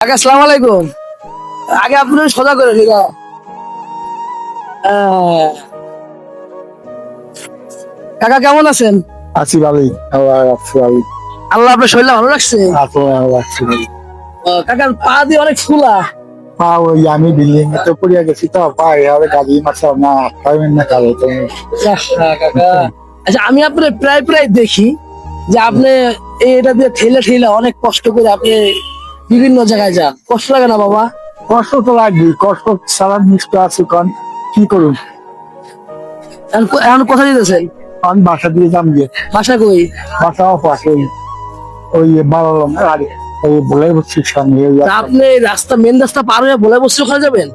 কাকা আসসালামু আলাইকুম। আগে আপনি সোজা করে ঠিক আছে। কাকা কেমন আছেন? আছি ভালোই, আল্লাহ রাখছি ভালোই। আল্লাহ আপনার শরীরটা ভালো লাগছে? আল্লাহ রাখছি ভালোই। কাকার পা দিয়ে অনেক ফুলা। পা ওই আমি বিল্ডিং এ তো পড়িয়া গেছি তো পায়ে আর গাড়ি মারছে না পাইবেন না কালো তো। কাকা আচ্ছা, আমি আপনার প্রায় প্রায় দেখি যে আপনি এটা দিয়ে ঠেলে ঠেলে অনেক কষ্ট করে আপনি বিভিন্ন জায়গায় যান, কষ্ট লাগে না বাবা? কষ্ট তো লাগবে, কষ্ট সারা মিষ্ট আছে কন কি করুন। এখন কোথায় যেতেছেন? আমি বাসা দিয়ে যাম গিয়ে, বাসা কই? বাসা পাশে ওই বাড়ালাম আর ওই বলে বলছি সামনে ওই তা আপনি রাস্তা মেন রাস্তা পার হয়ে বলে বসে ওখানে যাবেন?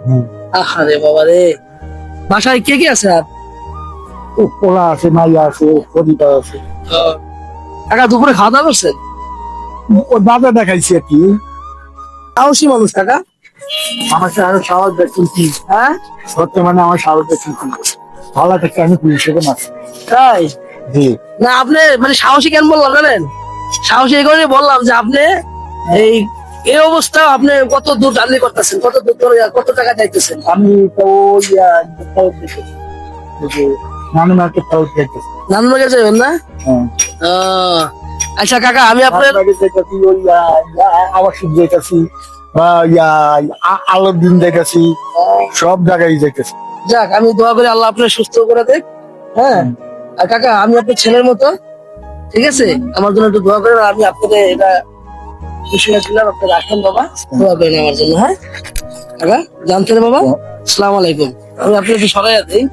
আরে বাবা রে, বাসায় কে কে আছে? আর পোলা আছে, মাইয়া আছে, পরিবার আছে। কাকা দুপুরে খাওয়া দাওয়া করছেন? ওই বাবা দেখাইছি আর কি। সাহসী মানুষ কাকা। আমার আরো সাহস দেখছি, হ্যাঁ বর্তমানে আমার সাহস দেখছি ভালো থেকে আমি পুলিশে মারছি। তাই জি না, আপনি মানে সাহসী কেন বললাম জানেন? সাহসী এই কারণে বললাম যে আপনি এই এই অবস্থা আপনি কত দূর জার্নি করতেছেন, কত দূর ধরে কত টাকা যাইতেছেন? আমি তো নানু মাকে ফাউট দেখতেছি। নানুর বাড়ি যাবেন না? আহ, আচ্ছা কাকা আমি আপনার আবাসিক দেখেছি, আলোর দিন দেখেছি, সব জায়গায় দেখেছি। যাক, আমি দোয়া করি আল্লাহ আপনার সুস্থ করে দেখ। হ্যাঁ, আর কাকা আমি আপনার ছেলের মতো, ঠিক আছে? আমার জন্য একটু দোয়া করেন। আমি আপনাদের এটা বিষয়টা দিলাম, আপনি রাখেন বাবা, দোয়া করেন আমার জন্য। হ্যাঁ কাকা, জানতেন বাবা। আসসালামু আলাইকুম। আমি আপনার একটু সরাই দিই।